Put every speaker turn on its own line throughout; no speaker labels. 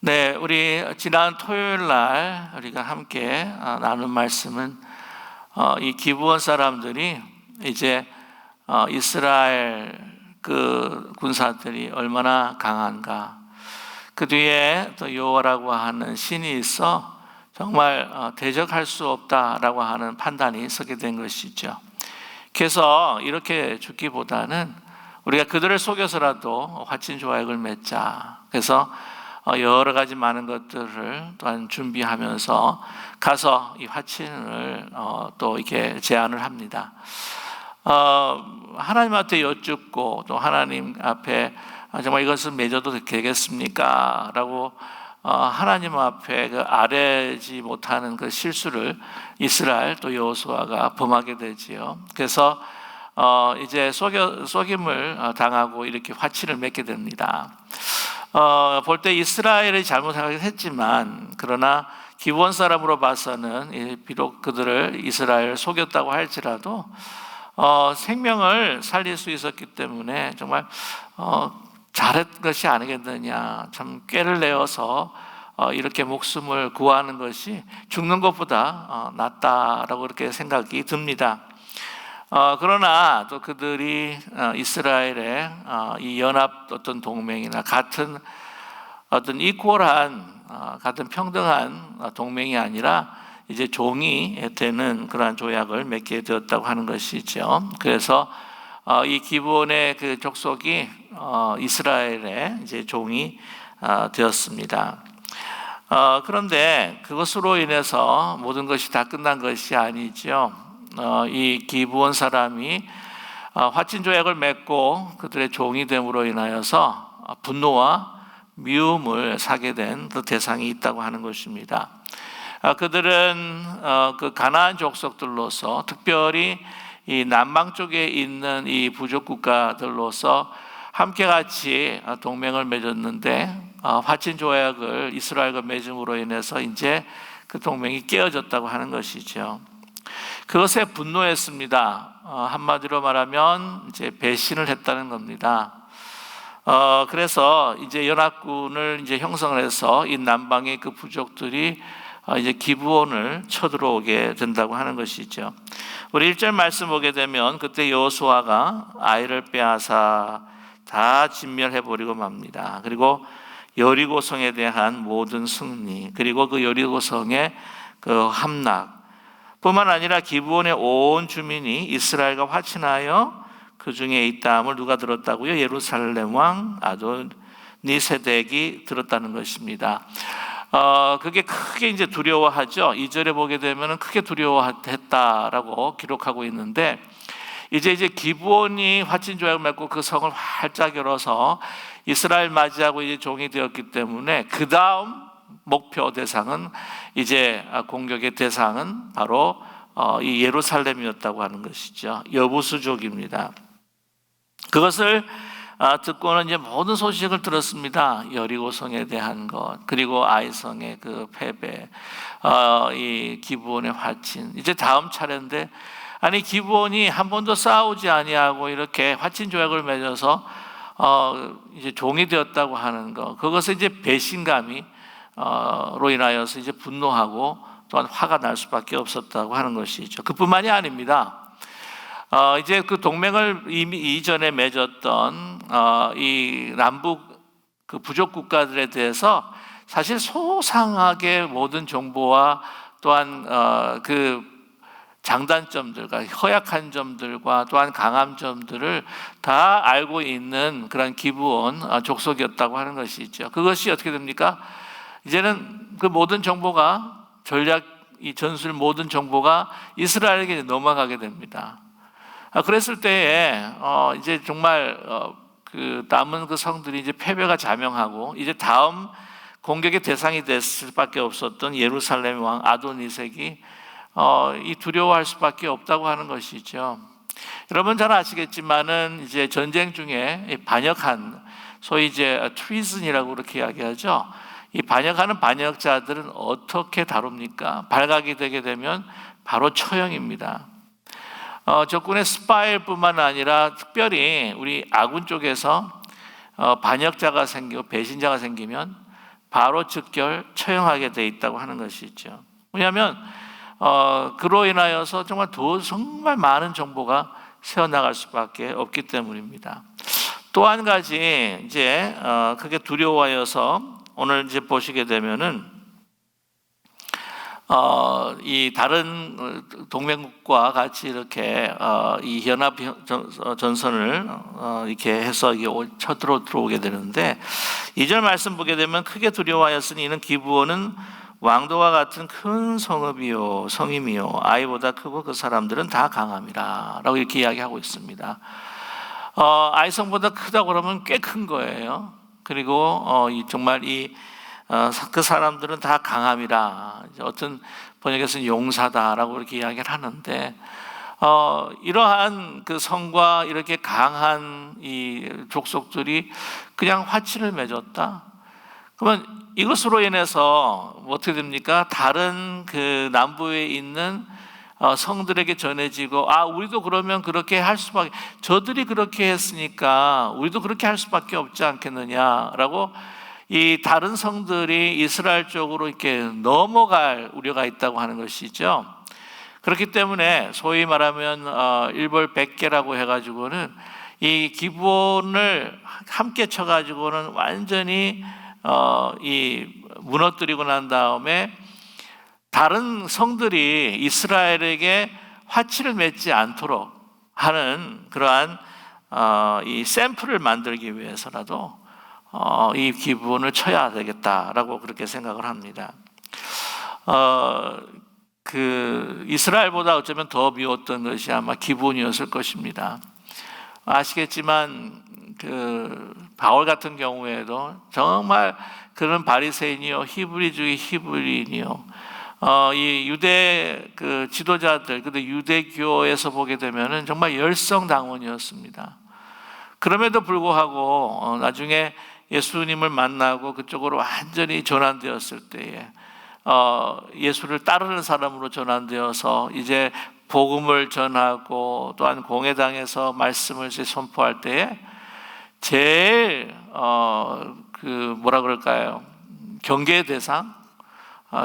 네, 우리 지난 토요일 날 우리가 함께 나눈 말씀은 이 기브온 사람들이 이제 이스라엘 그 군사들이 얼마나 강한가, 그 뒤에 또 여호와라고 하는 신이 있어 정말 대적할 수 없다라고 하는 판단이 서게 된 것이죠. 그래서 이렇게 죽기보다는 우리가 그들을 속여서라도 화친 조약을 맺자. 그래서 여러 가지 많은 것들을 또한 준비하면서 가서 이 화친을 또 이렇게 제안을 합니다. 하나님한테 여쭙고 또 하나님 앞에 정말 이것을 맺어도 되겠습니까? 라고 하나님 앞에 그 아뢰지 못하는 그 실수를 이스라엘 또 여호수아가 범하게 되지요. 그래서 이제 속임을 당하고 이렇게 화친을 맺게 됩니다. 볼 때 이스라엘이 잘못하긴 했지만, 그러나 기브온 사람으로 봐서는 비록 그들을 이스라엘 속였다고 할지라도 생명을 살릴 수 있었기 때문에 정말 잘했던 것이 아니겠느냐, 참 꾀를 내어서 이렇게 목숨을 구하는 것이 죽는 것보다 낫다라고 그렇게 생각이 듭니다. 그러나 또 그들이 이스라엘의 이 연합 어떤 동맹이나 같은 어떤 이퀄한 같은 평등한 동맹이 아니라 이제 종이 되는 그러한 조약을 맺게 되었다고 하는 것이죠. 그래서 이 기브온의 그 족속이 이스라엘의 이제 종이 되었습니다. 그런데 그것으로 인해서 모든 것이 다 끝난 것이 아니죠. 이 기브온 사람이 화친 조약을 맺고 그들의 종이 됨으로 인하여서 분노와 미움을 사게 된 그 대상이 있다고 하는 것입니다. 그들은 그 가나안 족속들로서, 특별히 이 남방 쪽에 있는 이 부족 국가들로서 함께 같이 동맹을 맺었는데, 화친 조약을 이스라엘과 맺음으로 인해서 이제 그 동맹이 깨어졌다고 하는 것이죠. 그것에 분노했습니다. 한마디로 말하면 이제 배신을 했다는 겁니다. 그래서 이제 연합군을 이제 형성을 해서 이 남방의 그 부족들이 이제 기브온을 쳐들어오게 된다고 하는 것이죠. 우리 1절 말씀 보게 되면, 그때 여호수아가 아이를 빼앗아 다 진멸해 버리고 맙니다. 그리고 여리고성에 대한 모든 승리, 그리고 그 여리고성의 그 함락 뿐만 아니라 기브온의 온 주민이 이스라엘과 화친하여 그 중에 있다함을 누가 들었다고요? 예루살렘 왕 아도니세덱이 들었다는 것입니다. 그게 크게 이제 두려워하죠. 2절에 보게 되면 크게 두려워했다라고 기록하고 있는데, 이제 기브온이 화친 조약을 맺고 그 성을 활짝 열어서 이스라엘 맞이하고 이제 종이 되었기 때문에 그 다음 목표 대상은, 이제 공격의 대상은 바로 이 예루살렘이었다고 하는 것이죠. 여부수족입니다. 그것을 듣고는 이제 모든 소식을 들었습니다. 여리고성에 대한 것, 그리고 아이성의 그 패배, 이 기브온의 화친. 이제 다음 차례인데, 아니 기브온이 한 번도 싸우지 아니하고 이렇게 화친 조약을 맺어서 이제 종이 되었다고 하는 것, 그것을 이제 배신감이 로 인하여서 이제 분노하고 또한 화가 날 수밖에 없었다고 하는 것이죠. 그뿐만이 아닙니다. 이제 그 동맹을 이미 이전에 맺었던 이 남북 그 부족 국가들에 대해서 사실 소상하게 모든 정보와 또한 그 장단점들과 허약한 점들과 또한 강한 점들을 다 알고 있는 그런 기브온 족속이었다고 하는 것이죠. 그것이 어떻게 됩니까? 이제는 그 모든 정보가, 전략, 이 전술 모든 정보가 이스라엘에게 넘어가게 됩니다. 그랬을 때에 이제 정말 그 남은 그 성들이 이제 패배가 자명하고, 이제 다음 공격의 대상이 될 수밖에 없었던 예루살렘 왕 아도니색이 이 두려워할 수밖에 없다고 하는 것이죠. 여러분 잘 아시겠지만은 이제 전쟁 중에 반역한, 소위 이제 트리즌이라고 그렇게 이야기하죠. 이 반역하는 반역자들은 어떻게 다룹니까? 발각이 되게 되면 바로 처형입니다. 적군의 스파일 뿐만 아니라 특별히 우리 아군 쪽에서 반역자가 생기고 배신자가 생기면 바로 즉결 처형하게 돼 있다고 하는 것이죠. 왜냐하면 그로 인하여서 정말 많은 정보가 새어나갈 수밖에 없기 때문입니다. 또 한 가지 이제 그게 두려워하여서 오늘 이제 보시게 되면은 이 다른 동맹국과 같이 이렇게 이 연합 전선을 이렇게 해서 들어오게 되는데 2절 말씀 보게 되면 크게 두려워하였으니 이는 기브온은 왕도와 같은 큰 성읍이요 성임이요 아이보다 크고 그 사람들은 다 강함이라 라고 이렇게 이야기하고 있습니다. 아이성보다 크다고 그러면 꽤 큰 거예요. 그리고 정말 그 사람들은 다 강함이라, 어떤 번역에서는 용사다라고 이렇게 이야기를 하는데, 이러한 그 성과 이렇게 강한 이 족속들이 그냥 화친을 맺었다. 그러면 이것으로 인해서 어떻게 됩니까? 다른 그 남부에 있는 성들에게 전해지고, 우리도 그러면 그렇게 할 수밖에, 저들이 그렇게 했으니까 우리도 그렇게 할 수밖에 없지 않겠느냐라고 이 다른 성들이 이스라엘 쪽으로 이렇게 넘어갈 우려가 있다고 하는 것이죠. 그렇기 때문에 소위 말하면 일벌백계라고 해가지고는 이 기브온을 함께 쳐가지고는 완전히 이 무너뜨리고 난 다음에 다른 성들이 이스라엘에게 화치를 맺지 않도록 하는 그러한 이 샘플을 만들기 위해서라도 이 기브온을 쳐야 되겠다라고 그렇게 생각을 합니다. 그 이스라엘보다 어쩌면 더 미웠던 것이 아마 기브온이었을 것입니다. 아시겠지만 그 바울 같은 경우에도 정말 그런 바리새인이요 히브리주의 히브리인이요 이 유대 그 지도자들, 근데 유대교에서 보게 되면은 정말 열성당원이었습니다. 그럼에도 불구하고 나중에 예수님을 만나고 그쪽으로 완전히 전환되었을 때에 예수를 따르는 사람으로 전환되어서 이제 복음을 전하고 또한 공회당에서 말씀을 선포할 때에 제일 그 뭐라 그럴까요? 경계의 대상,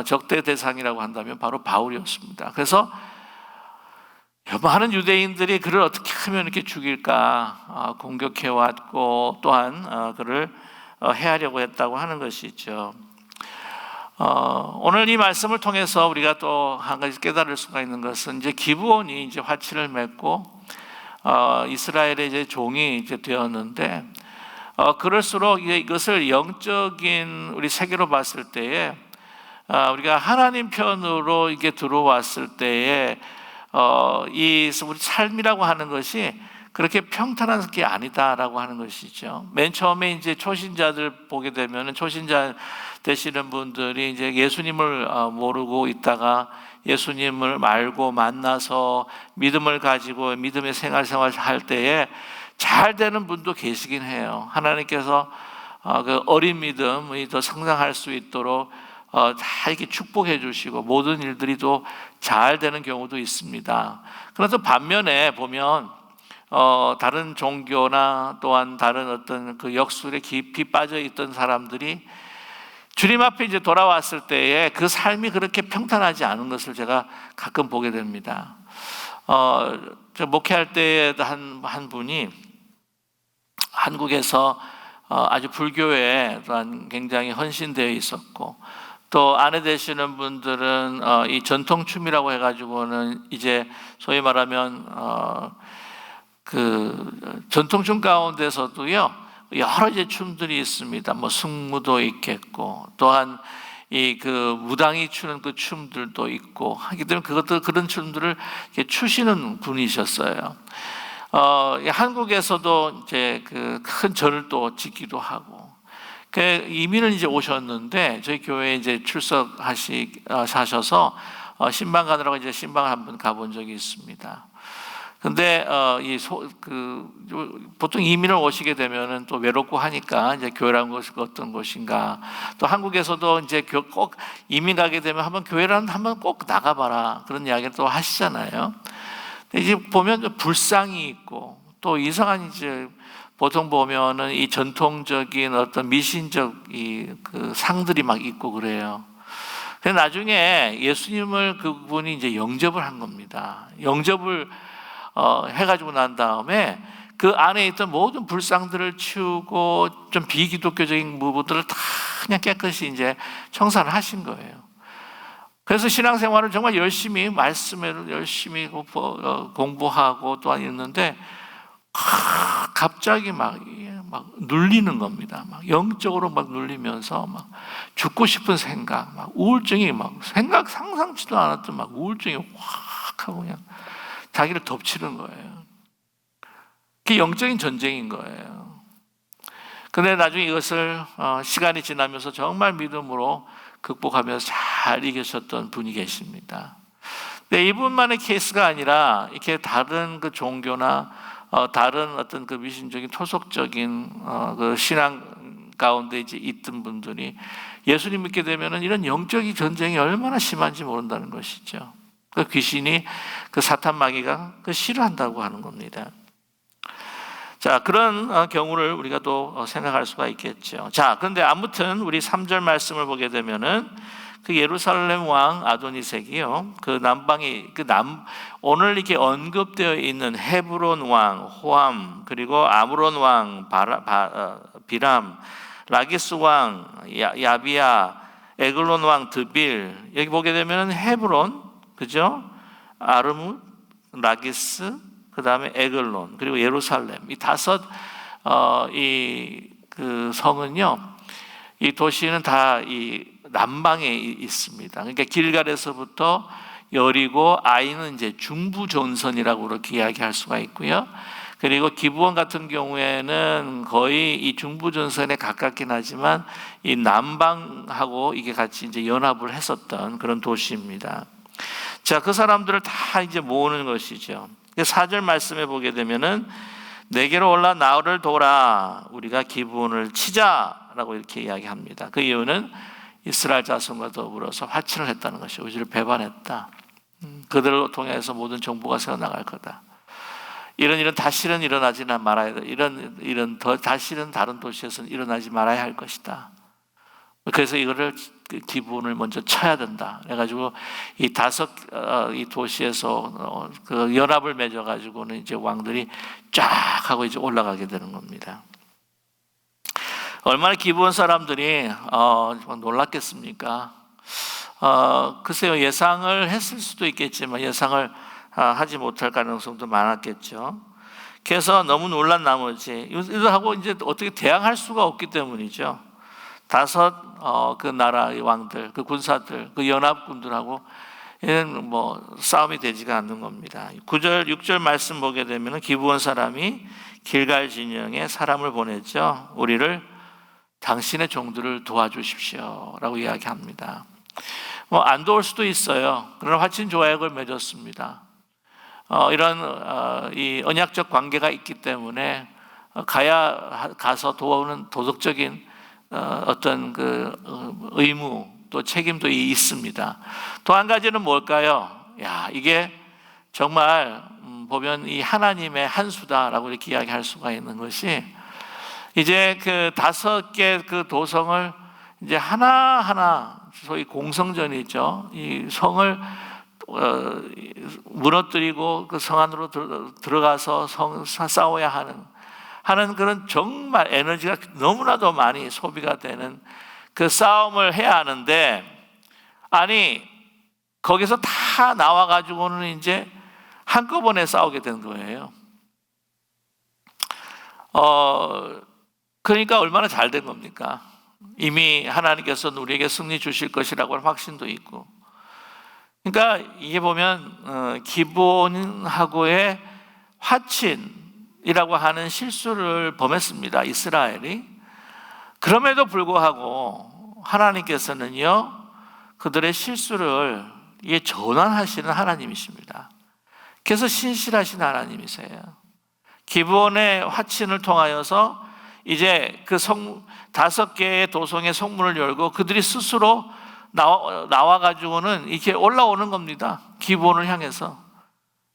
적대 대상이라고 한다면 바로 바울이었습니다. 그래서 많은 유대인들이 그를 어떻게 하면 이렇게 죽일까 공격해 왔고 또한 그를 해하려고 했다고 하는 것이죠. 오늘 이 말씀을 통해서 우리가 또 한 가지 깨달을 수가 있는 것은 이제 기브온이 이제 화치를 맺고 이스라엘의 이제 종이 이제 되었는데 그럴수록 이것을 영적인 우리 세계로 봤을 때에 우리가 하나님 편으로 이게 들어왔을 때에 이 우리 삶이라고 하는 것이 그렇게 평탄한 게 아니다라고 하는 것이죠. 맨 처음에 이제 초신자들 보게 되면 초신자 되시는 분들이 이제 예수님을 모르고 있다가 예수님을 알고 만나서 믿음을 가지고 믿음의 생활 할 때에 잘 되는 분도 계시긴 해요. 하나님께서 그 어린 믿음이 더 성장할 수 있도록 다 이렇게 축복해 주시고 모든 일들이 또 잘 되는 경우도 있습니다. 그래서 반면에 보면 다른 종교나 또한 다른 어떤 그 역술에 깊이 빠져 있던 사람들이 주님 앞에 이제 돌아왔을 때에 그 삶이 그렇게 평탄하지 않은 것을 제가 가끔 보게 됩니다. 저 목회할 때에 한 분이 한국에서 아주 불교에 또한 굉장히 헌신되어 있었고 또 아내 되시는 분들은 이 전통춤이라고 해가지고는 이제 소위 말하면 그 전통춤 가운데서도요 여러 이제 춤들이 있습니다. 뭐 승무도 있겠고 또한 이 그 무당이 추는 그 춤들도 있고 하기 때문에 그런 춤들을 이렇게 추시는 분이셨어요. 한국에서도 이제 그 큰 절을 또 짓기도 하고. 이민을 이제 오셨는데 저희 교회에 이제 출석하셔서 신방 가느라고 이제 신방을 한번 가본 적이 있습니다. 근데 보통 이민을 오시게 되면은 또 외롭고 하니까 이제 교회라는 것이 어떤 곳인가. 또 한국에서도 이제 꼭 이민 가게 되면 한번 교회라는 한번 꼭 나가봐라 그런 이야기를 또 하시잖아요. 근데 이제 보면 불상이 있고 또 이상한 이제 보통 보면은 이 전통적인 어떤 미신적 그 상들이 막 있고 그래요. 근데 나중에 예수님을 그분이 이제 영접을 한 겁니다. 영접을 해가지고 난 다음에 그 안에 있던 모든 불상들을 치우고 좀 비기독교적인 부분들을 다 그냥 깨끗이 이제 청산을 하신 거예요. 그래서 신앙생활을 정말 열심히 말씀을 열심히 공부하고 또한 있는데 갑자기 막 눌리는 겁니다. 막 영적으로 막 눌리면서 막 죽고 싶은 생각, 막 우울증이 막 생각 상상치도 않았던 막 우울증이 확 하고 그냥 자기를 덮치는 거예요. 그게 영적인 전쟁인 거예요. 근데 나중에 이것을 시간이 지나면서 정말 믿음으로 극복하면서 잘 이기셨던 분이 계십니다. 근데 이분만의 케이스가 아니라 이렇게 다른 그 종교나 다른 어떤 그 미신적인 토속적인 그 신앙 가운데 이제 있던 분들이 예수님 믿게 되면은 이런 영적인 전쟁이 얼마나 심한지 모른다는 것이죠. 그 귀신이 그 사탄 마귀가 그 싫어한다고 하는 겁니다. 자, 그런 경우를 우리가 또 생각할 수가 있겠죠. 자, 그런데 아무튼 우리 3절 말씀을 보게 되면은 그 예루살렘 왕 아도니색이요, 그 남방이 오늘 이렇게 언급되어 있는 헤브론 왕 호암, 그리고 아므론 왕 비람, 라기스 왕 야비야, 에글론 왕 드빌, 여기 보게 되면 헤브론, 그죠? 아르무, 라기스, 그 다음에 에글론, 그리고 예루살렘, 이 다섯 그 성은요, 이 도시는 다 이 남방에 있습니다. 그러니까 길갈에서부터 여리고 아이는 이제 중부 전선이라고 그렇게 이야기할 수가 있고요. 그리고 기브온 같은 경우에는 거의 이 중부 전선에 가깝긴 하지만 이 남방하고 이게 같이 이제 연합을 했었던 그런 도시입니다. 자, 그 사람들을 다 이제 모으는 것이죠. 4절 말씀에 보게 되면은 내게로 올라 나를 도라, 우리가 기브온을 치자라고 이렇게 이야기합니다. 그 이유는 이스라엘 자손과 더불어서 화친을 했다는 것이, 우리를 배반했다. 그들을 통해서 모든 정부가 세워나갈 거다. 이런 일은 다시는 일어나지 말아야 돼. 이런 다시는 다른 도시에서는 일어나지 말아야 할 것이다. 그래서 이거를 기브온을 먼저 쳐야 된다. 그래가지고 이 이 도시에서 그 연합을 맺어가지고는 이제 왕들이 쫙 하고 이제 올라가게 되는 겁니다. 얼마나 기브온 사람들이 놀랐겠습니까? 글쎄요, 예상을 했을 수도 있겠지만 예상을 하지 못할 가능성도 많았겠죠. 그래서 너무 놀란 나머지 이들하고 이제 어떻게 대항할 수가 없기 때문이죠. 그 나라의 왕들, 그 군사들, 그 연합군들하고 이는 뭐 싸움이 되지가 않는 겁니다. 9절, 6절 말씀 보게 되면 기브온 사람이 길갈 진영에 사람을 보냈죠. 우리를 당신의 종들을 도와주십시오라고 이야기합니다. 뭐 안 도울 수도 있어요. 그러나 화친 조약을 맺었습니다. 이런 이 언약적 관계가 있기 때문에 가서 도와오는 도덕적인 어떤 그 의무 또 책임도 있습니다. 또 한 가지는 뭘까요? 이게 정말 보면 이 하나님의 한 수다라고 이렇게 이야기할 수가 있는 것이, 이제 그 5개 그 도성을 이제 하나하나 소위 공성전이죠. 이 성을 무너뜨리고 그 성 안으로 들어가서 싸워야 하는 그런 정말 에너지가 너무나도 많이 소비가 되는 그 싸움을 해야 하는데, 아니 거기서 다 나와가지고는 이제 한꺼번에 싸우게 된 거예요. 그러니까 얼마나 잘 된 겁니까? 이미 하나님께서 우리에게 승리 주실 것이라고 하는 확신도 있고. 그러니까 이게 보면 기브온하고의 화친이라고 하는 실수를 범했습니다, 이스라엘이. 그럼에도 불구하고 하나님께서는요, 그들의 실수를 전환하시는 하나님이십니다. 그래서 신실하신 하나님이세요. 기브온의 화친을 통하여서 이제 그 5개의 도성의 성문을 열고 그들이 스스로 나와가지고는 이렇게 올라오는 겁니다. 기브온을 향해서.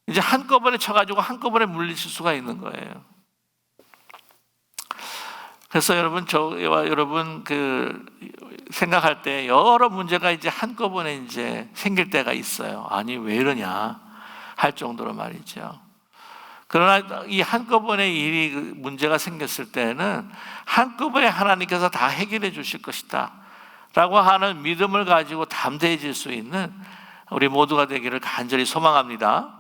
이제 한꺼번에 쳐가지고 한꺼번에 물리칠 수가 있는 거예요. 그래서 여러분, 저와 여러분 생각할 때 여러 문제가 이제 한꺼번에 이제 생길 때가 있어요. 아니 왜 이러냐 할 정도로 말이죠. 그러나 이 한꺼번에 문제가 생겼을 때는 한꺼번에 하나님께서 다 해결해 주실 것이다 라고 하는 믿음을 가지고 담대해질 수 있는 우리 모두가 되기를 간절히 소망합니다.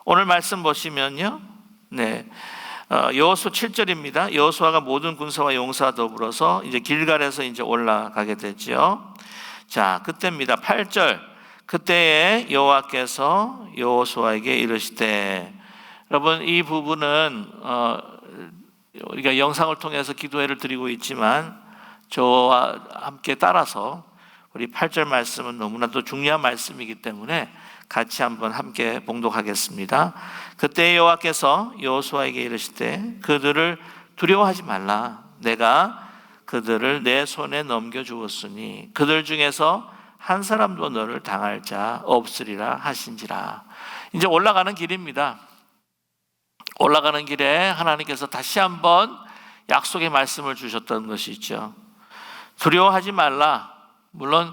오늘 말씀 보시면요, 여호수아 7절입니다. 여호수아가 모든 군사와 용사와 더불어서 이제 길갈에서 이제 올라가게 되죠. 자, 그때입니다. 8절. 그때에 여호와께서 여호수아에게 이르시되, 여러분 이 부분은 우리가 영상을 통해서 기도회를 드리고 있지만 저와 함께 따라서 우리 8절 말씀은 너무나도 중요한 말씀이기 때문에 같이 한번 함께 봉독하겠습니다. 그때 여호와께서 여호수아에게 이르시되 그들을 두려워하지 말라. 내가 그들을 내 손에 넘겨주었으니 그들 중에서 한 사람도 너를 당할 자 없으리라 하신지라. 이제 올라가는 길입니다. 올라가는 길에 하나님께서 다시 한번 약속의 말씀을 주셨던 것이죠. 두려워하지 말라. 물론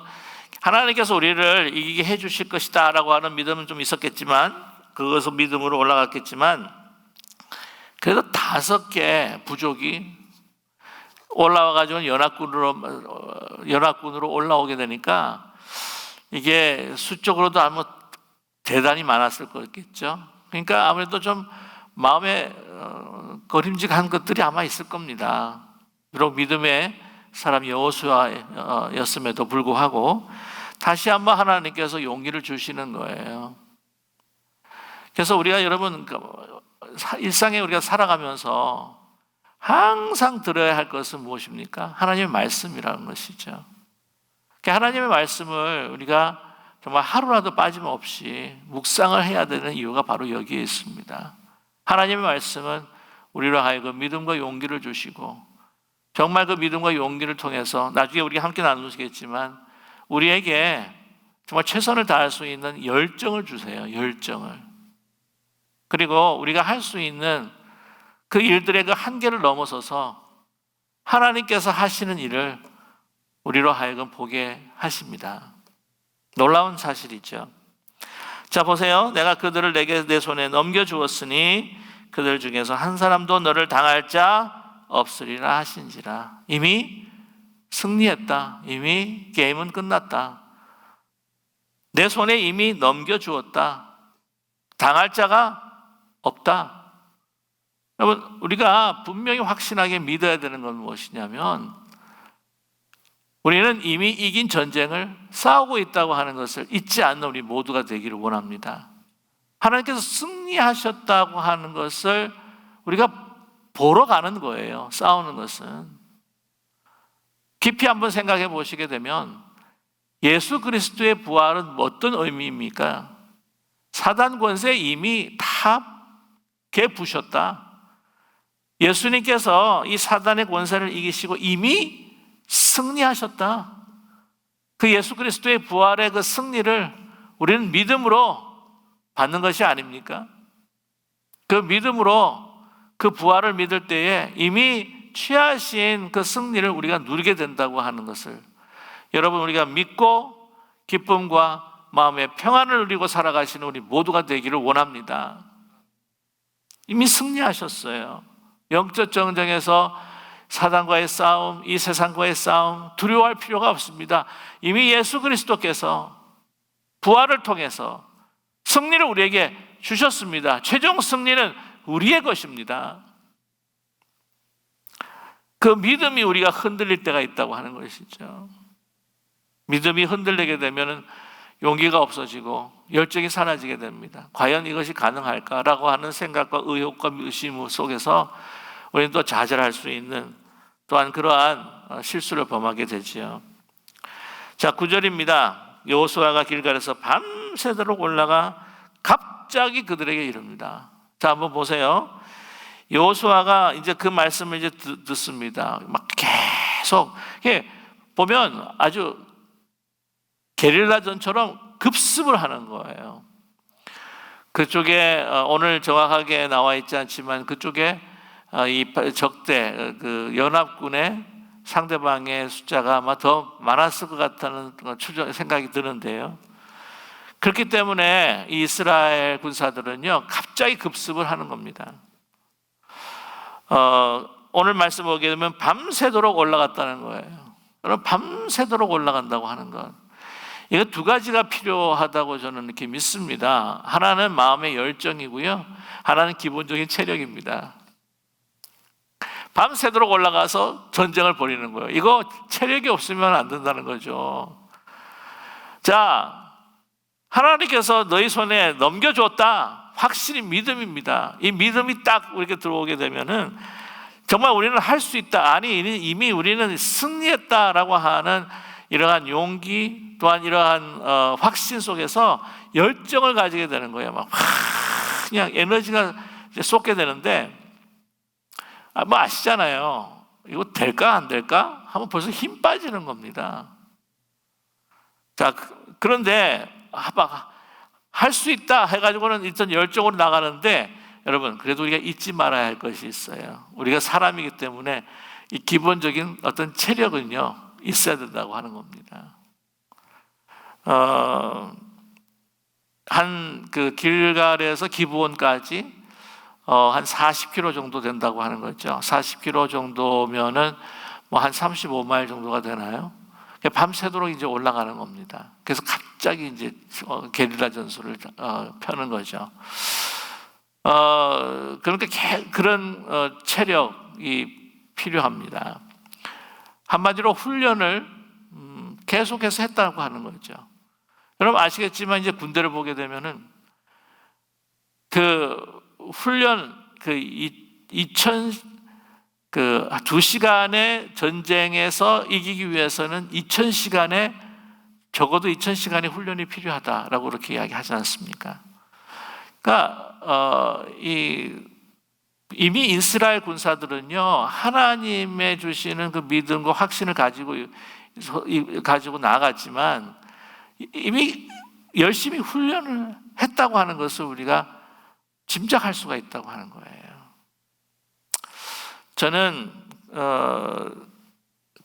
하나님께서 우리를 이기게 해주실 것이다 라고 하는 믿음은 좀 있었겠지만, 그것을 믿음으로 올라갔겠지만, 그래도 5개 부족이 올라와가지고 연합군으로 올라오게 되니까 이게 수적으로도 아마 대단히 많았을 거겠죠. 그러니까 아무래도 좀 마음에 거림직한 것들이 아마 있을 겁니다. 비록 믿음의 사람 여호수아였음에도 불구하고 다시 한번 하나님께서 용기를 주시는 거예요. 그래서 우리가 여러분 일상에 우리가 살아가면서 항상 들어야 할 것은 무엇입니까? 하나님의 말씀이라는 것이죠. 하나님의 말씀을 우리가 정말 하루라도 빠짐없이 묵상을 해야 되는 이유가 바로 여기에 있습니다. 하나님의 말씀은 우리로 하여금 믿음과 용기를 주시고, 정말 그 믿음과 용기를 통해서 나중에 우리가 함께 나누시겠지만 우리에게 정말 최선을 다할 수 있는 열정을 주세요. 열정을. 그리고 우리가 할 수 있는 그 일들의 그 한계를 넘어서서 하나님께서 하시는 일을 우리로 하여금 보게 하십니다. 놀라운 사실이죠. 자, 보세요. 내가 그들을 내 손에 넘겨주었으니 그들 중에서 한 사람도 너를 당할 자 없으리라 하신지라. 이미 승리했다. 이미 게임은 끝났다. 내 손에 이미 넘겨주었다. 당할 자가 없다. 여러분, 우리가 분명히 확신하게 믿어야 되는 건 무엇이냐면, 우리는 이미 이긴 전쟁을 싸우고 있다고 하는 것을 잊지 않는 우리 모두가 되기를 원합니다. 하나님께서 승리하셨다고 하는 것을 우리가 보러 가는 거예요. 싸우는 것은. 깊이 한번 생각해 보시게 되면 예수 그리스도의 부활은 어떤 의미입니까? 사단 권세 이미 다 개부셨다. 예수님께서 이 사단의 권세를 이기시고 이미 승리하셨다. 그 예수 그리스도의 부활의 그 승리를 우리는 믿음으로 받는 것이 아닙니까? 그 믿음으로 그 부활을 믿을 때에 이미 취하신 그 승리를 우리가 누리게 된다고 하는 것을 여러분, 우리가 믿고 기쁨과 마음의 평안을 누리고 살아가시는 우리 모두가 되기를 원합니다. 이미 승리하셨어요. 영적 전쟁에서 사단과의 싸움, 이 세상과의 싸움 두려워할 필요가 없습니다. 이미 예수 그리스도께서 부활을 통해서 승리를 우리에게 주셨습니다. 최종 승리는 우리의 것입니다. 그 믿음이 우리가 흔들릴 때가 있다고 하는 것이죠. 믿음이 흔들리게 되면 용기가 없어지고 열정이 사라지게 됩니다. 과연 이것이 가능할까라고 하는 생각과 의혹과 의심 속에서 우리는 또 좌절할 수 있는 또한 그러한 실수를 범하게 되지요. 자, 9절입니다. 여호수아가 길갈에서 밤새도록 올라가 갑자기 그들에게 이릅니다. 자, 한번 보세요. 여호수아가 이제 그 말씀을 이제 듣습니다. 막 계속 보면 아주 게릴라전처럼 급습을 하는 거예요. 그쪽에 오늘 정확하게 나와 있지 않지만 그쪽에 이 적대 그 연합군의 상대방의 숫자가 아마 더 많았을 것 같다는 생각이 드는데요. 그렇기 때문에 이 이스라엘 군사들은요 갑자기 급습을 하는 겁니다. 오늘 말씀 보게 되면 밤새도록 올라갔다는 거예요. 여러분, 밤새도록 올라간다고 하는 것, 이거 두 가지가 필요하다고 저는 이렇게 믿습니다. 하나는 마음의 열정이고요, 하나는 기본적인 체력입니다. 밤새도록 올라가서 전쟁을 벌이는 거예요. 이거 체력이 없으면 안 된다는 거죠. 자, 하나님께서 너희 손에 넘겨줬다, 확실히 믿음입니다. 이 믿음이 딱 이렇게 들어오게 되면은 정말 우리는 할 수 있다, 아니 이미 우리는 승리했다라고 하는 이러한 용기, 또한 이러한 확신 속에서 열정을 가지게 되는 거예요. 막 그냥 에너지가 쏟게 되는데, 뭐 아시잖아요. 이거 될까 안 될까 하면 벌써 힘 빠지는 겁니다. 자, 그런데 할 수 있다 해가지고는 일단 열정으로 나가는데, 여러분, 그래도 우리가 잊지 말아야 할 것이 있어요. 우리가 사람이기 때문에 이 기본적인 어떤 체력은요 있어야 된다고 하는 겁니다. 한 그 길갈에서 기브온까지 한 40km 정도 된다고 하는 거죠. 40km 정도면은 뭐 한 35마일 정도가 되나요? 밤새도록 이제 올라가는 겁니다. 그래서 갑자기 이제 게릴라 전술을 펴는 거죠. 그러니까 그런 체력이 필요합니다. 한마디로 훈련을 계속해서 했다고 하는 거죠. 여러분 아시겠지만 이제 군대를 보게 되면은 그 훈련 그 2시간의 전쟁에서 이기기 위해서는 2000시간의 적어도 2000시간의 훈련이 필요하다라고 그렇게 이야기하지 않습니까? 그러니까 이미 이스라엘 군사들은요 하나님의 주시는 그 믿음과 확신을 가지고 나아갔지만 이미 열심히 훈련을 했다고 하는 것을 우리가 짐작할 수가 있다고 하는 거예요. 저는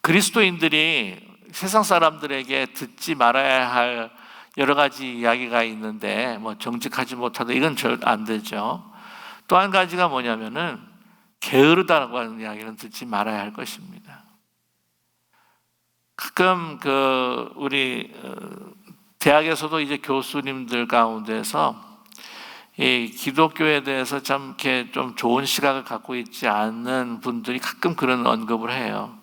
그리스도인들이 세상 사람들에게 듣지 말아야 할 여러 가지 이야기가 있는데, 뭐 정직하지 못하다, 이건 절 안 되죠. 또 한 가지가 뭐냐면은 게으르다라고 하는 이야기는 듣지 말아야 할 것입니다. 가끔 우리 대학에서도 이제 교수님들 가운데서 이 기독교에 대해서 참 이렇게 좀 좋은 시각을 갖고 있지 않는 분들이 가끔 그런 언급을 해요.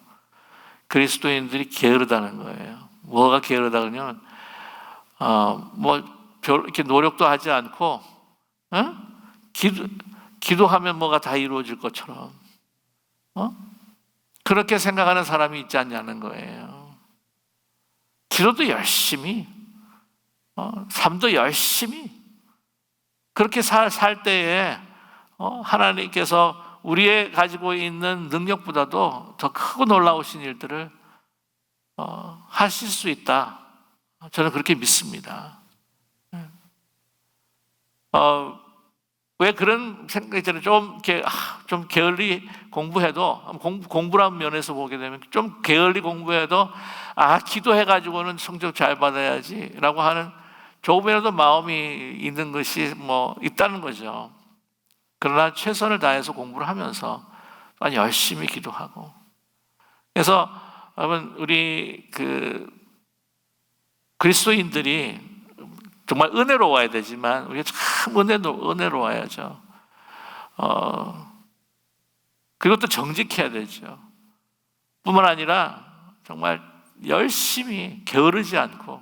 그리스도인들이 게으르다는 거예요. 뭐가 게으르다 그러냐면 뭐 이렇게 노력도 하지 않고 기도하면 뭐가 다 이루어질 것처럼 그렇게 생각하는 사람이 있지 않냐는 거예요. 기도도 열심히, 삶도 열심히 그렇게 살 때에 하나님께서 우리의 가지고 있는 능력보다도 더 크고 놀라우신 일들을 하실 수 있다. 저는 그렇게 믿습니다. 왜 그런 생각이 들어요? 좀 게을리 공부해도, 공부라는 면에서 보게 되면 좀 게을리 공부해도 기도해가지고는 성적 잘 받아야지라고 하는 조금이라도 마음이 있는 것이 뭐 있다는 거죠. 그러나 최선을 다해서 공부를 하면서 열심히 기도하고, 그래서 여러분 우리 그리스도인들이 정말 은혜로워야 되지만 우리가 참 은혜로워야죠. 그리고 또 정직해야 되죠. 뿐만 아니라 정말 열심히 게으르지 않고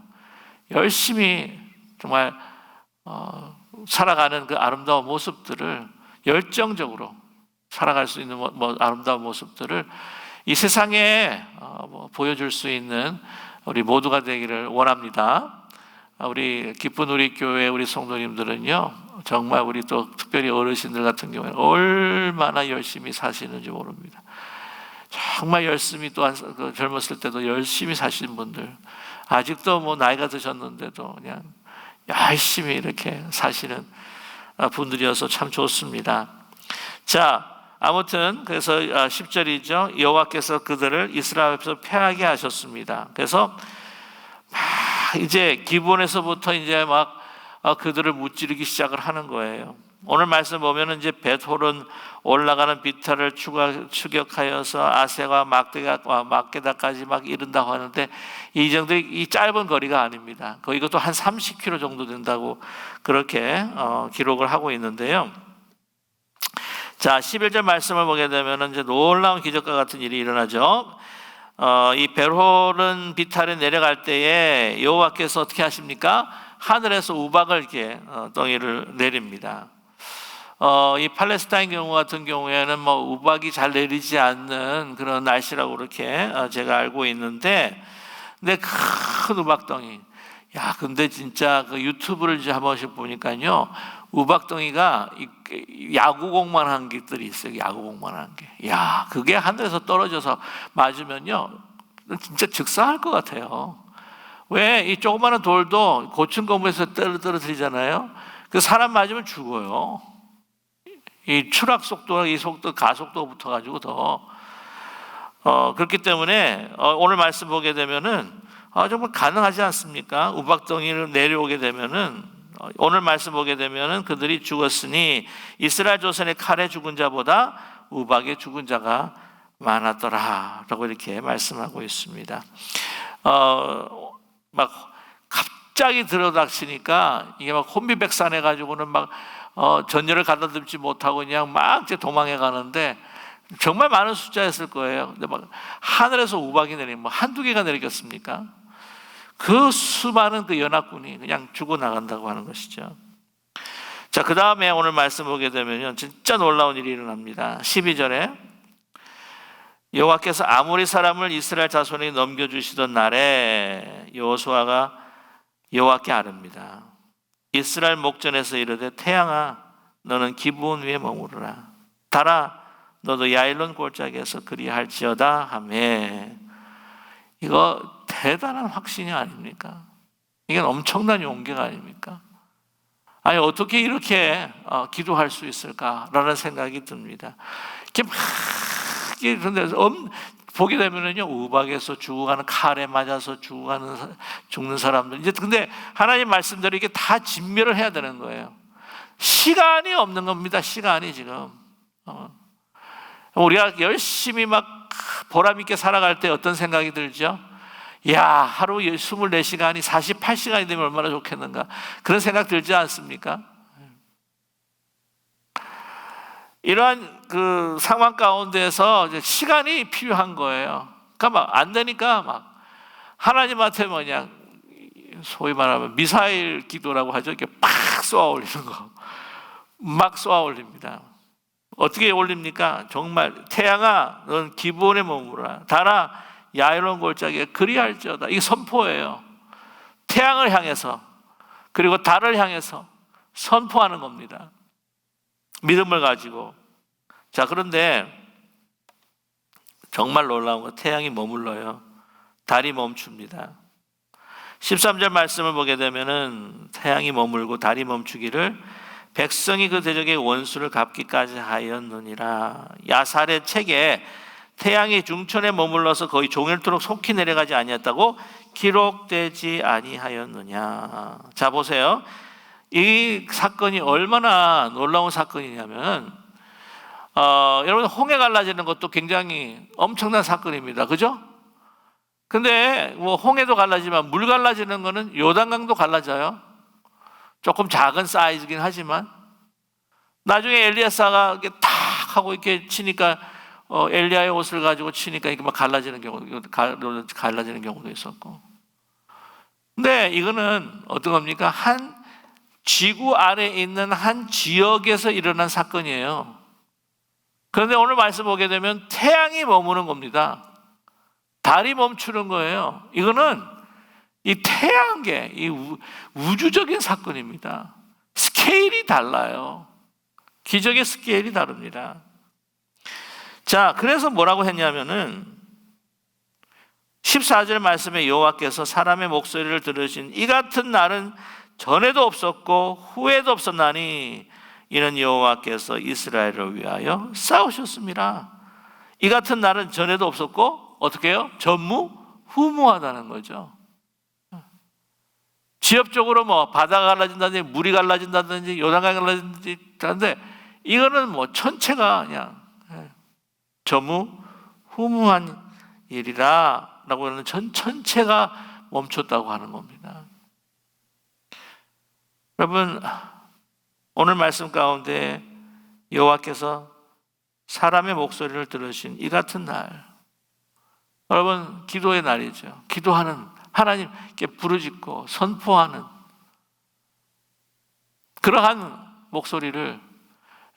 열심히 정말 살아가는 그 아름다운 모습들을 열정적으로 살아갈 수 있는 아름다운 모습들을 이 세상에 보여줄 수 있는 우리 모두가 되기를 원합니다. 우리 기쁜 우리 교회 우리 성도님들은요 정말 우리 또 특별히 어르신들 같은 경우에는 얼마나 열심히 사시는지 모릅니다. 정말 열심히, 또한 젊었을 때도 열심히 사신 분들, 아직도 뭐 나이가 드셨는데도 그냥 열심히 이렇게 사시는 분들이어서 참 좋습니다. 자, 아무튼 그래서 10절이죠. 여호와께서 그들을 이스라엘 앞에서 패하게 하셨습니다. 그래서 막 이제 기본에서부터 이제 막 그들을 무찌르기 시작을 하는 거예요. 오늘 말씀 보면은 이제 벳호론 올라가는 비탈을 추격하여서 아세와 막게다까지 막 이른다고 하는데 이 정도 이 짧은 거리가 아닙니다. 이것도 한 30km 정도 된다고 그렇게 기록을 하고 있는데요. 자, 11절 말씀을 보게 되면은 이제 놀라운 기적과 같은 일이 일어나죠. 이 벳호론 비탈에 내려갈 때에 여호와께서 어떻게 하십니까? 하늘에서 우박을 이렇게 덩이를 내립니다. 이 팔레스타인 경우 같은 경우에는 뭐 우박이 잘 내리지 않는 그런 날씨라고 그렇게 제가 알고 있는데, 근데 큰 우박덩이. 야, 근데 진짜 그 유튜브를 이제 한 번씩 보니까요, 우박덩이가 야구공만 한 개들이 있어요. 야구공만 한 개. 야, 그게 하늘에서 떨어져서 맞으면요, 진짜 즉사할 것 같아요. 왜? 이 조그마한 돌도 고층건물에서 떨어뜨리잖아요. 그 사람 맞으면 죽어요. 이 추락 속도나 이 속도, 가속도가 붙어가지고 더. 그렇기 때문에 오늘 말씀 보게 되면은 정말 가능하지 않습니까? 우박덩이를 내려오게 되면은 오늘 말씀 보게 되면은 그들이 죽었으니 이스라엘 조선의 칼에 죽은 자보다 우박에 죽은 자가 많았더라라고 이렇게 말씀하고 있습니다. 막 갑자기 들어닥치니까 이게 막 혼비백산해 가지고는 막 전열을 가다듬지 못하고 그냥 막 이제 도망해 가는데 정말 많은 숫자였을 거예요. 근데 막 하늘에서 우박이 내리면 뭐 한두 개가 내리겠습니까? 그 수많은 그 연합군이 그냥 죽어 나간다고 하는 것이죠. 자, 그 다음에 오늘 말씀 보게 되면요, 진짜 놀라운 일이 일어납니다. 12절에 여호와께서 아모리 사람을 이스라엘 자손에게 넘겨주시던 날에 여호수아가 여호와께 아릅니다. 이스라엘 목전에서 이르되 태양아 너는 기브온 위에 머무르라. 달아 너도 야일론 골짜기에서 그리할지어다 하며. 이거 대단한 확신이 아닙니까? 이건 엄청난 용기가 아닙니까? 아니 어떻게 이렇게 기도할 수 있을까라는 생각이 듭니다. 이렇게 막 그런데 보게 되면은요, 우박에서 죽어가는, 칼에 맞아서 죽는 사람들. 이제 근데 하나님 말씀대로 이게 다 진멸을 해야 되는 거예요. 시간이 없는 겁니다. 시간이 지금. 우리가 열심히 막 보람 있게 살아갈 때 어떤 생각이 들죠? 야, 하루 24시간이 48시간이 되면 얼마나 좋겠는가. 그런 생각 들지 않습니까? 이러한 그 상황 가운데서 시간이 필요한 거예요. 그러니까 막 안 되니까 막 하나님한테 뭐냐, 소위 말하면 미사일 기도라고 하죠. 이렇게 팍 쏘아 올리는 거. 막 쏘아 올립니다. 어떻게 올립니까? 정말 태양아 넌 기브온에 머무라. 달아 야일론 골짜기에 그리할지어다. 이게 선포예요. 태양을 향해서 그리고 달을 향해서 선포하는 겁니다. 믿음을 가지고. 자, 그런데 정말 놀라운 건 태양이 머물러요. 달이 멈춥니다. 13절 말씀을 보게 되면은 태양이 머물고 달이 멈추기를 백성이 그 대적의 원수를 갚기까지 하였느니라. 야살의 책에 태양이 중천에 머물러서 거의 종일토록 속히 내려가지 아니했다고 기록되지 아니하였느냐. 자, 보세요. 이 사건이 얼마나 놀라운 사건이냐면 여러분 홍해 갈라지는 것도 굉장히 엄청난 사건입니다. 그죠? 근데 뭐 홍해도 갈라지만 물 갈라지는 거는 요단강도 갈라져요. 조금 작은 사이즈긴 하지만 나중에 엘리야사가 이렇게 탁 하고 이렇게 치니까 엘리야의 옷을 가지고 치니까 이렇게 막 갈라지는 경우도 있었고. 근데 이거는 어떤 겁니까? 한 지구 아래에 있는 한 지역에서 일어난 사건이에요. 그런데 오늘 말씀 보게 되면 태양이 머무는 겁니다. 달이 멈추는 거예요. 이거는 이 태양계, 이 우주적인 사건입니다. 스케일이 달라요. 기적의 스케일이 다릅니다. 자, 그래서 뭐라고 했냐면은 14절 말씀에 여호와께서 사람의 목소리를 들으신 이 같은 날은 전에도 없었고 후에도 없었나니 이는 여호와께서 이스라엘을 위하여 싸우셨습니다. 이 같은 날은 전에도 없었고 어떻게 해요? 전무후무하다는 거죠. 지역적으로 뭐 바다가 갈라진다든지 물이 갈라진다든지 요단강이 갈라진다든지 하는데 이거는 뭐 전체가 그냥 전무후무한 일이라 라고 하는 전체가 멈췄다고 하는 겁니다. 여러분, 오늘 말씀 가운데 여호와께서 사람의 목소리를 들으신 이 같은 날, 여러분 기도의 날이죠. 기도하는, 하나님께 부르짖고 선포하는 그러한 목소리를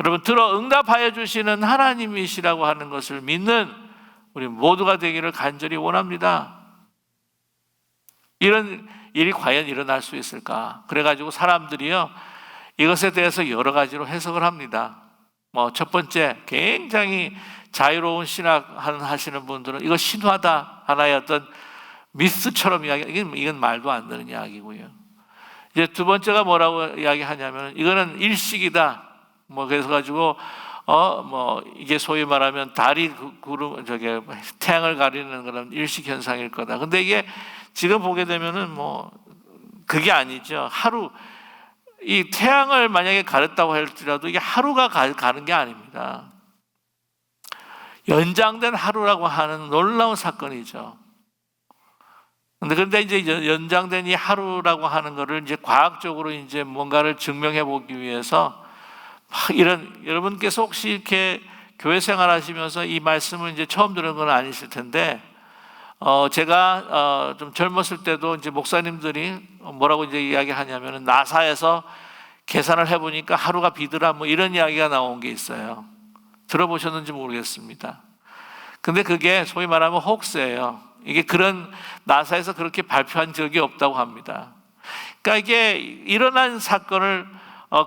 여러분 들어 응답하여 주시는 하나님이시라고 하는 것을 믿는 우리 모두가 되기를 간절히 원합니다. 이런 일이 과연 일어날 수 있을까? 그래가지고 사람들이요 이것에 대해서 여러 가지로 해석을 합니다. 뭐 첫 번째, 굉장히 자유로운 신학 하시는 분들은 이거 신화다, 하나의 어떤 미스처럼 이건 말도 안 되는 이야기고요. 이제 두 번째가 뭐라고 이야기하냐면 이거는 일식이다. 뭐 그래서 가지고 뭐 이게 소위 말하면 달이 구름 태양을 가리는 그런 일식 현상일 거다. 근데 이게 지금 보게 되면은 뭐 그게 아니죠. 하루 이 태양을 만약에 가렸다고 할지라도 이게 하루가 가는 게 아닙니다. 연장된 하루라고 하는 놀라운 사건이죠. 근데 이제 연장된 이 하루라고 하는 거를 이제 과학적으로 이제 뭔가를 증명해 보기 위해서 여러분께서 혹시 이렇게 교회 생활하시면서 이 말씀을 이제 처음 들은 건 아니실 텐데, 제가 좀 젊었을 때도 이제 목사님들이 뭐라고 이제 이야기하냐면은 나사에서 계산을 해보니까 하루가 비더라 뭐 이런 이야기가 나온 게 있어요. 들어보셨는지 모르겠습니다. 근데 그게 소위 말하면 혹스예요. 이게 그런 나사에서 그렇게 발표한 적이 없다고 합니다. 그러니까 이게 일어난 사건을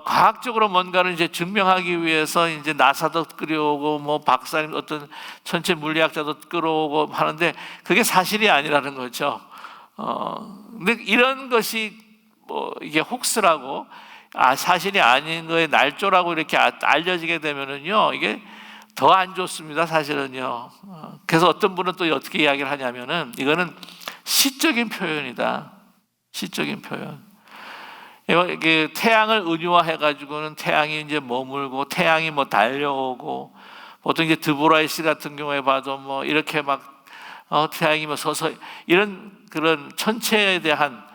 과학적으로 뭔가를 이제 증명하기 위해서 이제 나사도 끌어오고 뭐 박사님 어떤 천체 물리학자도 끌어오고 하는데 그게 사실이 아니라는 거죠. 근데 이런 것이 뭐 이게 혹스라고 사실이 아닌 거에 날조라고 이렇게 알려지게 되면은요 이게 더 안 좋습니다, 사실은요. 그래서 어떤 분은 또 어떻게 이야기를 하냐면은 이거는 시적인 표현이다. 시적인 표현. 이게 태양을 은유화해 가지고는 태양이 이제 머물고 태양이 뭐 달려오고 보통 이제 드보라의 시 같은 경우에 봐도 뭐 이렇게 막 태양이 뭐 서서 이런 그런 천체에 대한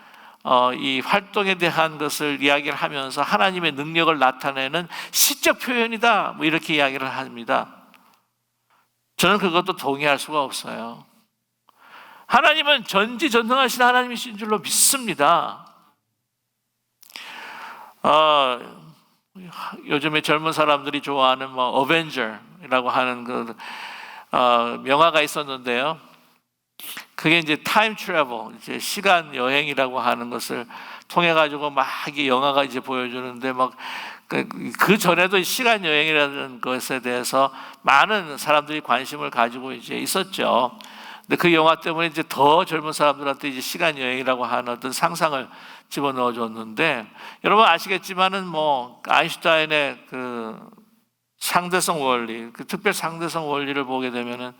이 활동에 대한 것을 이야기를 하면서 하나님의 능력을 나타내는 시적 표현이다. 뭐 이렇게 이야기를 합니다. 저는 그것도 동의할 수가 없어요. 하나님은 전지전능하신 하나님이신 줄로 믿습니다. 요즘에 젊은 사람들이 좋아하는 뭐 어벤져라고 하는 그 명화가 있었는데요. 그게 이제 타임 트래블, 이제 시간 여행이라고 하는 것을 통해 가지고 막 이 영화가 이제 보여주는데 막 그 전에도 시간 여행이라는 것에 대해서 많은 사람들이 관심을 가지고 이제 있었죠. 근데 그 영화 때문에 이제 더 젊은 사람들한테 이제 시간 여행이라고 하는 어떤 상상을 집어넣어 줬는데, 여러분 아시겠지만은 뭐 아인슈타인의 그 상대성 원리, 그 특별 상대성 원리를 보게 되면은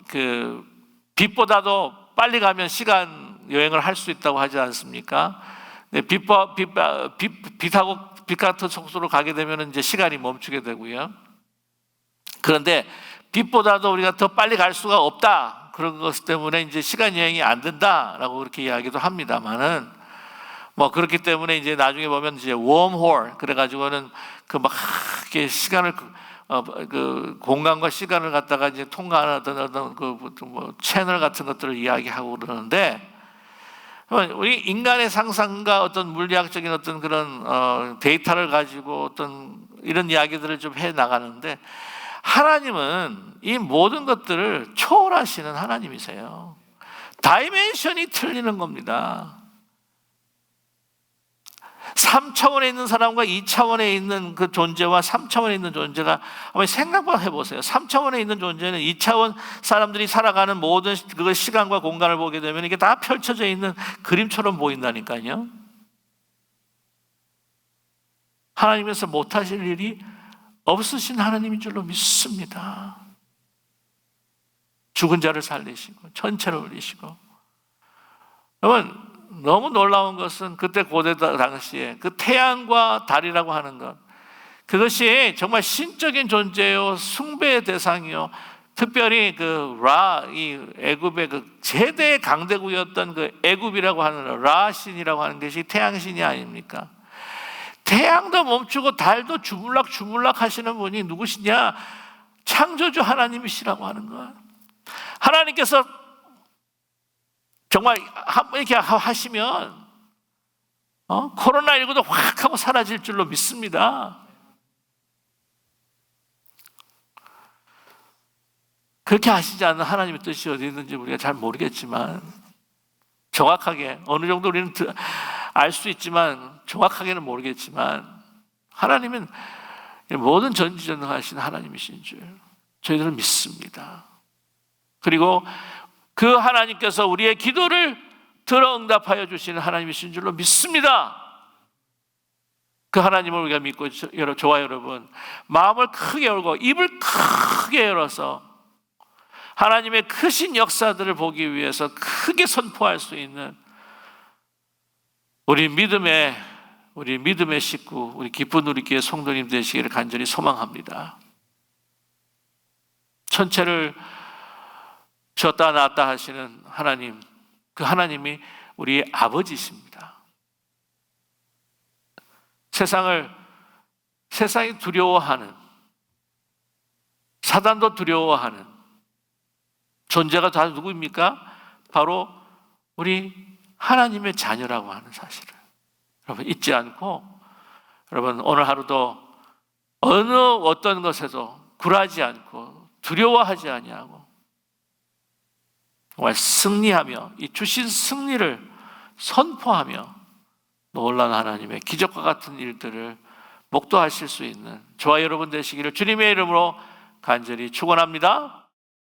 그 빛보다도 빨리 가면 시간 여행을 할 수 있다고 하지 않습니까? 빛하고 빛 같은 속도로 가게 되면 이제 시간이 멈추게 되고요. 그런데 빛보다도 우리가 더 빨리 갈 수가 없다. 그런 것 때문에 이제 시간 여행이 안 된다라고 그렇게 이야기도 합니다만은 뭐 그렇기 때문에 이제 나중에 보면 이제 웜홀 그래가지고는 그 막 이렇게 시간을 그 공간과 시간을 갖다가 이제 통과하는 어떤 그 뭐 채널 같은 것들을 이야기하고 그러는데, 우리 인간의 상상과 어떤 물리학적인 어떤 그런 데이터를 가지고 어떤 이런 이야기들을 좀 해 나가는데, 하나님은 이 모든 것들을 초월하시는 하나님이세요. 다이멘션이 틀리는 겁니다. 3차원에 있는 사람과 2차원에 있는 그 존재와 3차원에 있는 존재가 한번 생각만 해보세요. 3차원에 있는 존재는 2차원 사람들이 살아가는 모든 그 시간과 공간을 보게 되면 이게 다 펼쳐져 있는 그림처럼 보인다니까요. 하나님께서 못하실 일이 없으신 하나님인 줄로 믿습니다. 죽은 자를 살리시고 천체를 올리시고. 여러분, 너무 놀라운 것은 그때 고대 당시에 그 태양과 달이라고 하는 것, 그것이 정말 신적인 존재요, 숭배의 대상이요, 특별히 이 애굽의 제대 강대국이었던 애굽이라고 하는 라신이라고 하는 것이 태양신이 아닙니까? 태양도 멈추고 달도 주물락 하시는 분이 누구시냐? 창조주 하나님이시라고 하는 거야. 하나님께서 정말 이렇게 하시면 코로나19도 확 하고 사라질 줄로 믿습니다. 그렇게 하시지 않는 하나님의 뜻이 어디 있는지 우리가 잘 모르겠지만, 정확하게 어느 정도 우리는 알 수 있지만 정확하게는 모르겠지만, 하나님은 모든 전지전능하신 하나님이신 줄 저희들은 믿습니다. 그리고 그 하나님께서 우리의 기도를 들어 응답하여 주시는 하나님이신 줄로 믿습니다. 그 하나님을 우리가 믿고, 저와 여러분, 마음을 크게 열고 입을 크게 열어서 하나님의 크신 역사들을 보기 위해서 크게 선포할 수 있는 우리 믿음의 식구, 우리 기쁜 우리 교회 성도님 되시기를 간절히 소망합니다. 천체를 쥐었다 놨다 하시는 하나님, 그 하나님이 우리의 아버지십니다. 세상이 두려워하는, 사단도 두려워하는 존재가 다 누구입니까? 바로 우리 하나님의 자녀라고 하는 사실을 여러분 잊지 않고, 여러분 오늘 하루도 어떤 것에도 굴하지 않고 두려워하지 아니하고 정말 승리하며 이 주신 승리를 선포하며 놀라운 하나님의 기적과 같은 일들을 목도하실 수 있는 저와 여러분 되시기를 주님의 이름으로 간절히 축원합니다.